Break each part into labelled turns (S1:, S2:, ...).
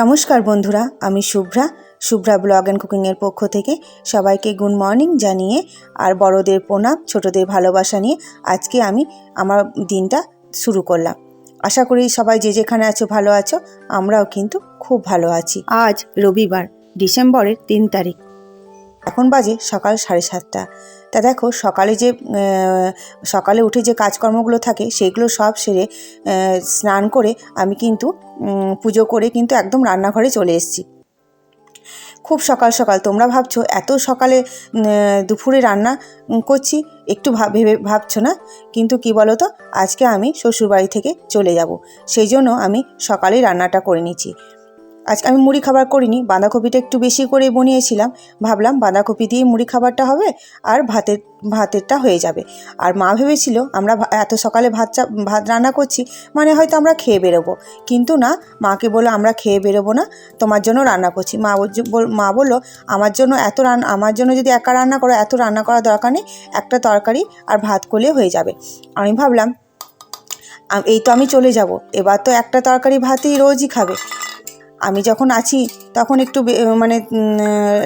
S1: নমস্কার বন্ধুরা, আমি শুভ্রা ব্লগ অ্যান্ড কুকিংয়ের পক্ষ থেকে সবাইকে গুড মর্নিং জানিয়ে আর বড়দের প্রণাম, ছোটদের ভালোবাসা নিয়ে আজকে আমি আমার দিনটা শুরু করলাম। আশা করি সবাই যে যেখানে আছো ভালো আছো, আমরাও কিন্তু খুব ভালো আছি। আজ রবিবার, ডিসেম্বরের 3 তারিখ। এখন বাজে সকাল 7:30। তা দেখো, সকালে উঠে যে কাজকর্মগুলো থাকে সেগুলো সব সেরে স্নান করে আমি কিন্তু পুজো করে কিন্তু একদম রান্নাঘরে চলে এসেছি। খুব সকাল সকাল, তোমরা ভাবছো এত সকালে দুপুরে রান্না করছি, একটু ভেবে ভাবছো না? কিন্তু কি বলো তো, আজকে আমি শ্বশুরবাড়ি থেকে চলে যাব, সেই জন্য আমি সকালেই রান্নাটা করে নিচ্ছি। আজকে আমি মুড়ি খাবার করিনি, বাঁধাকপিটা একটু বেশি করে বনিয়েছিলাম, ভাবলাম বাঁধাকপি দিয়ে মুড়ি খাবারটা হবে আর ভাতেরটা হয়ে যাবে। আর মা ভেবেছিল আমরা এত সকালে ভাত রান্না করছি মানে হয়তো আমরা খেয়ে বেরোবো, কিন্তু না, মাকে বললো আমরা খেয়ে বেরোবো না, তোমার জন্য রান্না করছি। মা বললো আমার জন্য যদি একা রান্না করো, এত রান্না করার দরকার নেই, একটা তরকারি আর ভাত করলে হয়ে যাবে। আমি ভাবলাম এই তো আমি চলে যাব, এবার তো একটা তরকারি ভাতই রোজই খাবে, আমি যখন আছি তখন একটু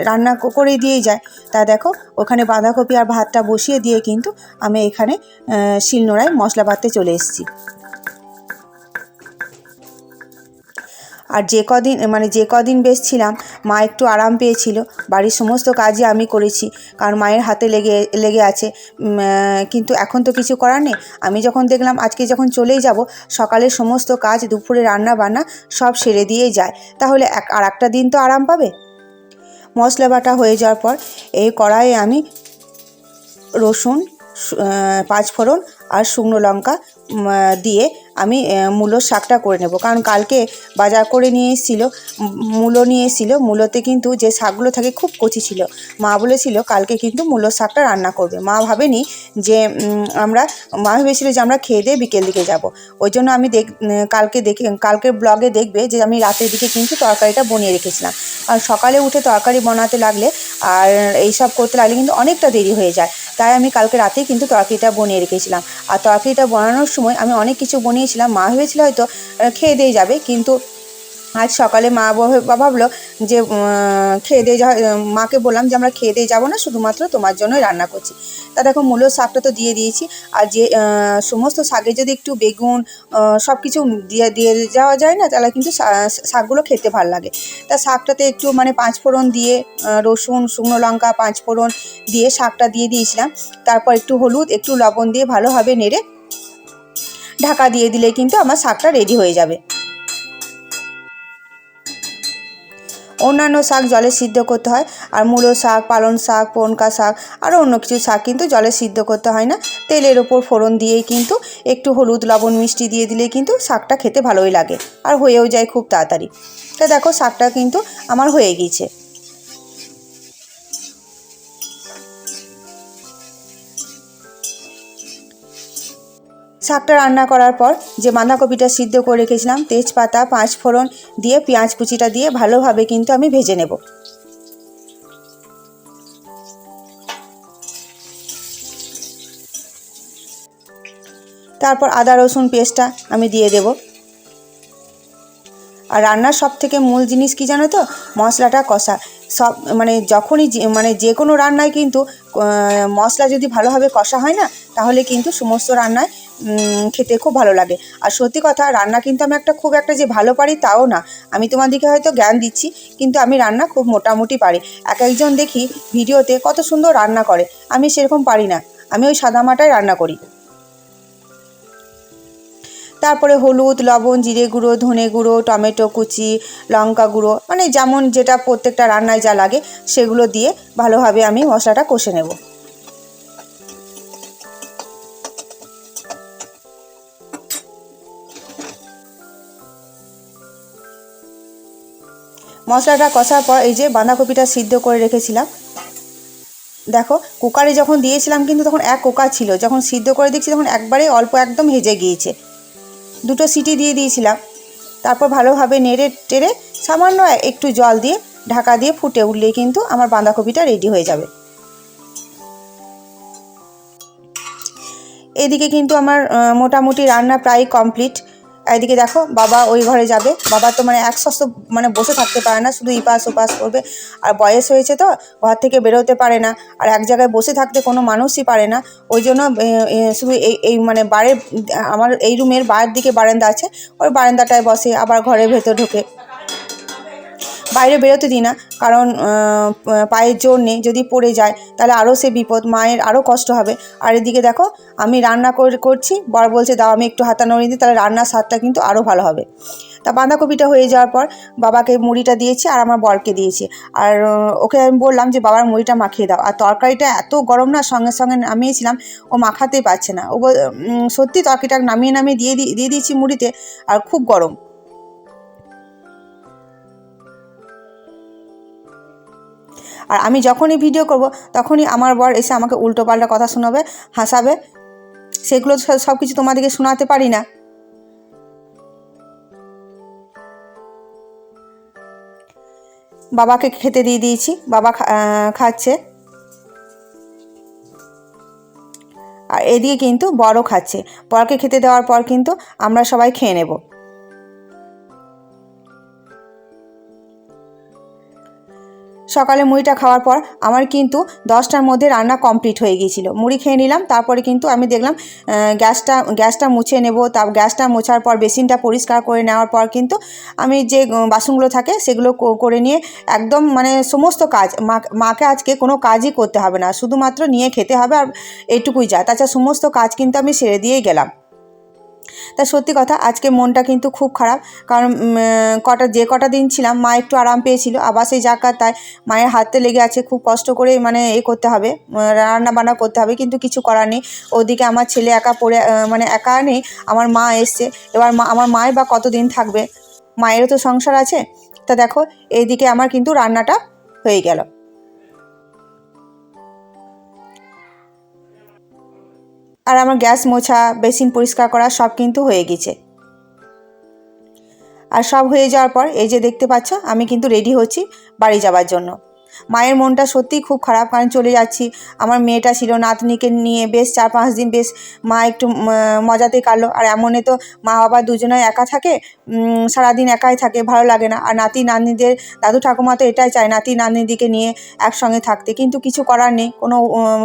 S1: রান্না করে দিয়েই যায়। তা দেখো, ওখানে বাঁধাকপি আর ভাতটা বসিয়ে দিয়ে কিন্তু আমি এখানে শিলনোড়ায় মশলা বাটতে চলে এসেছি। আর যে কদিন বেশ ছিলাম, মা একটু আরাম পেয়েছিল, বাড়ির সমস্ত কাজই আমি করেছি, কারণ মায়ের হাতে লেগে আছে। কিন্তু এখন তো কিছু করার নেই। আমি যখন দেখলাম আজকে যখন চলেই যাব, সকালের সমস্ত কাজ, দুপুরে রান্না বান্না সব সেরে দিয়েই যায়, তাহলে আর একটা দিন তো আরাম পাবে। মশলা বাটা হয়ে যাওয়ার পর এই কড়াইয়ে আমি রসুন, 5 ফোড়ন আর শুকনো লঙ্কা দিয়ে আমি মূলোর শাকটা করে নেব। কারণ কালকে বাজার করে নিয়ে এসেছিলো, মূলোতে কিন্তু যে শাকগুলো থাকে খুব কচি ছিল। মা বলেছিল কালকে কিন্তু মূলোর শাকটা রান্না করবে। মা ভেবেছিল যে আমরা খেয়ে দিয়ে বিকেল দিকে যাব। ওই জন্য আমি কালকের ব্লগে দেখবে যে আমি রাতের দিকে কিন্তু তরকারিটা বনিয়ে রেখেছিলাম। কারণ সকালে উঠে তরকারি বানাতে লাগলে আর এইসব করতে লাগলে কিন্তু অনেকটা দেরি হয়ে যায়, তাই আমি কালকে রাতেই কিন্তু তরকারিটা বনিয়ে রেখেছিলাম। আর তরকারিটা বানানোর সময় আমি অনেক কিছু বনিয়েছিলাম, মা ভেবেছিল হয়তো খেয়ে দিয়ে যাবে, কিন্তু আজ সকালে মা ভাবলো যে খেয়ে দিয়ে মাকে বললাম যে আমরা খেয়ে দিয়ে যাবো না, শুধুমাত্র তোমার জন্যই রান্না করছি। তা দেখো, মূলোর শাকটা তো দিয়ে দিয়েছি। আর যে সমস্ত শাকে যদি একটু বেগুন সব কিছু দিয়ে যাওয়া যায় না, তাহলে কিন্তু শাকগুলো খেতে ভালো লাগে। তা শাকটাতে একটু 5 ফোড়ন দিয়ে রসুন, শুকনো লঙ্কা, 5 ফোড়ন দিয়ে শাকটা দিয়ে দিয়েছিলাম। তারপর একটু হলুদ, একটু লবণ দিয়ে ভালোভাবে নেড়ে ঢাকা দিয়ে দিলে কিন্তু আমার শাকটা রেডি হয়ে যাবে। অন্যান্য শাক জলে সিদ্ধ করতে হয়, আর মূলো শাক, পালং শাক, পনকা শাক, আরও অন্য কিছু শাক কিন্তু জলে সিদ্ধ করতে হয় না। তেলের ওপর ফোড়ন দিয়েই কিন্তু একটু হলুদ, লবণ, মিষ্টি দিয়ে দিলেই কিন্তু শাকটা খেতে ভালোই লাগে আর হয়েও যায় খুব তাড়াতাড়ি। তা দেখো, শাকটা কিন্তু আমার হয়ে গিয়েছে। শাকটা রান্না করার পর যে বাঁধাকপিটা সিদ্ধ করে রেখেছিলাম, তেজপাতা, 5 ফোড়ন দিয়ে পেঁয়াজ কুচিটা দিয়ে ভালোভাবে কিন্তু আমি ভেজে নেব। তারপর আদা রসুন পেস্টটা আমি দিয়ে দেব। আর রান্নার সব থেকে মূল জিনিস কি জানো তো, মশলাটা কষা। যখনই যে কোনো রান্নায় কিন্তু মশলা যদি ভালোভাবে কষা হয় না, তাহলে কিন্তু সমস্ত রান্নায় খেতে খুব ভালো লাগে। আর সত্যি কথা, রান্না কিন্তু আমি খুব একটা যে ভালো পারি তাও না, আমি তোমাদেরকে হয়তো জ্ঞান দিচ্ছি, কিন্তু আমি রান্না খুব মোটামুটি পারি। একজন দেখি ভিডিওতে কত সুন্দর রান্না করে, আমি সেরকম পারি না, আমি ওই সাদামাটাই রান্না করি। তারপরে হলুদ, লবণ, জিরে গুঁড়ো, ধনে গুঁড়ো, টমেটো কুচি, লঙ্কা গুঁড়ো, যেমন যেটা প্রত্যেকটা রান্নায় যা লাগে সেগুলো দিয়ে ভালোভাবে আমি মশলাটা কষে নেব। মশলাটা কষার পর এই যে বাঁধাকপিটা সিদ্ধ করে রেখেছিলাম, দেখো কুকারে যখন দিয়েছিলাম কিন্তু তখন এক কোকা ছিল, যখন সিদ্ধ করে দেখছি তখন একবারে অল্প একদম হেজে গিয়েছে। 2টো সিটি দিয়ে দিয়েছিলাম। তারপর ভালোভাবে নেড়ে টেড়ে সামান্য একটু জল দিয়ে ঢাকা দিয়ে ফুটে উঠলেই কিন্তু আমার বাঁধাকপিটা রেডি হয়ে যাবে। এদিকে কিন্তু আমার মোটামুটি রান্না প্রায় কমপ্লিট। এদিকে দেখো বাবা ওই ঘরে যাবে, বাবা তো মানে এক সস্ত মানে বসে থাকতে পারে না, শুধু ইপাস ওপাস করবে। আর বয়স হয়েছে তো, ঘর থেকে বেরোতে পারে না, আর এক জায়গায় বসে থাকতে কোনো মানুষই পারে না। ওই জন্য শুধু এই মানে আমার এই রুমের বাইরের দিকে বারান্দা আছে, ওই বারান্দাটায় বসে, আবার ঘরের ভেতর ঢোকে। বাইরে বেরোতে দিই না, কারণ পায়ের জোর নেই, যদি পড়ে যায় তাহলে আরও সে বিপদ, মায়ের আরও কষ্ট হবে। আর এদিকে দেখো আমি রান্না করছি, বর বলছে দাও আমি একটু হাতা নড়িয়ে দিই, তাহলে রান্নার স্বাদটা কিন্তু আরও ভালো হবে। তা বাঁধাকপিটা হয়ে যাওয়ার পর বাবাকে মুড়িটা দিয়েছি আর আমার বরকে দিয়েছি। আর ওকে আমি বললাম যে বাবার মুড়িটা মাখিয়ে দাও। আর তরকারিটা এত গরম না, সঙ্গে সঙ্গে নামিয়েছিলাম, ও মাখাতেই পারছে না। ও সত্যি তরকারিটা নামিয়ে দিয়ে দিয়েছি মুড়িতে, আর খুব গরম। আর আমি যখনই ভিডিও করব তখনই আমার বর এসে আমাকে উল্টোপাল্টা কথা শোনাবে, হাসাবে, সেগুলো সব কিছু তোমাদেরকে শোনাতে পারি না। বাবাকে খেতে দিয়ে দিয়েছি, বাবা খাচ্ছে, আর এদিকে কিন্তু বরও খাচ্ছে। বরকে খেতে দেওয়ার পর কিন্তু আমরা সবাই খেয়ে নেব। সকালে মুড়িটা খাওয়ার পর আমার কিন্তু 10টার মধ্যে রান্না কমপ্লিট হয়ে গিয়েছিল। মুড়ি খেয়ে নিলাম, তারপরে কিন্তু আমি দেখলাম গ্যাসটা মুছে নেব। গ্যাসটা মোছার পর বেসিনটা পরিষ্কার করে নেওয়ার পর কিন্তু আমি যে বাসনগুলো থাকে সেগুলো করে নিয়ে একদম মানে সমস্ত কাজ, মাকে আজকে কোনো কাজই করতে হবে না, শুধুমাত্র নিয়ে খেতে হবে, আর এইটুকুই যা, তাছাড়া সমস্ত কাজ কিন্তু আমি সেরে দিয়েই গেলাম। তা সত্যি কথা আজকে মনটা কিন্তু খুব খারাপ, কারণ যে কটা দিন ছিলাম মা একটু আরাম পেয়েছিল, আবার সেই জায়গাটায় মায়ের হাতে লেগে আছে, খুব কষ্ট করে মানে করতে হবে, রান্না বান্না করতে হবে, কিন্তু কিছু করার নেই। ওদিকে আমার ছেলে মানে একা নেই, আমার মা এসছে, এবার আমার মায়ের বা কতদিন থাকবে, মায়েরও তো সংসার আছে। তা দেখো এইদিকে আমার কিন্তু রান্নাটা হয়ে গেল, আর আমার গ্যাস মোছা, বেসিন পরিষ্কার করা সব কিন্তু হয়ে গেছে। আর সব হয়ে যাওয়ার পর এই যে দেখতে পাচ্ছ আমি কিন্তু রেডি হচ্ছি বাড়ি যাওয়ার জন্য। মায়ের মনটা সত্যিই খুব খারাপ, কারণ চলে যাচ্ছি। আমার মেয়েটা ছিল, নাতনিকে নিয়ে বেশ 4-5 দিন বেশ মা একটু মজাতে কাটলো। আর এমনে তো মা বাবা দুজনেই একা থাকে, সারাদিন একাই থাকে, ভালো লাগে না। আর নাতি নাতনিদের, দাদু ঠাকুমা তো এটাই চায় নাতি নাতনিদিকে নিয়ে একসঙ্গে থাকতে, কিন্তু কিছু করার নেই,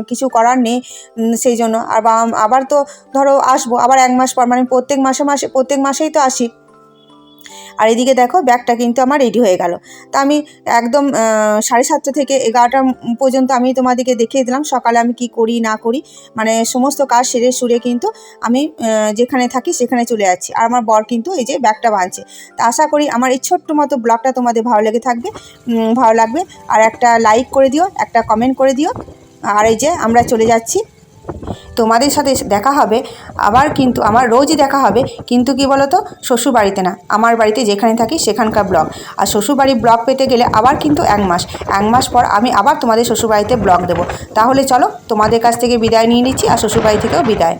S1: কিছু করার নেই। সেই জন্য আবার তো ধরো আসবো আবার 1 মাস পর, মানে প্রত্যেক মাসেই তো আসি। আর এদিকে দেখো ব্যাগটা কিন্তু আমার রেডি হয়ে গেল। তা আমি একদম 7:30 থেকে 11টা পর্যন্ত আমি তোমাদেরকে দেখিয়ে দিলাম সকালে আমি কি করি না করি, মানে সমস্ত কাজ সেরে সুরে কিন্তু আমি যেখানে থাকি সেখানে চলে যাচ্ছি। আর আমার বর কিন্তু এই যে ব্যাগটা বাঁধছে। তা আশা করি আমার এই ছোট্ট মতো ব্লগটা তোমাদের ভালো লাগবে। আর একটা লাইক করে দিও, একটা কমেন্ট করে দিও। আর এই যে আমরা চলে যাচ্ছি, তোমাদের সাথে দেখা হবে আবার, কিন্তু আমার রোজই দেখা হবে, কিন্তু কি বলো তো, শ্বশুরবাড়িতে না, আমার বাড়িতে যেখানে থাকি সেখানকার ব্লগ। আর শ্বশুরবাড়ির ব্লগ পেতে গেলে আবার কিন্তু 1 মাস পর আমি আবার তোমাদের শ্বশুরবাড়িতে ব্লগ দেবো। তাহলে চলো তোমাদের কাছ থেকে বিদায় নিয়ে নিচ্ছি, আর শ্বশুরবাড়ি থেকেও বিদায়।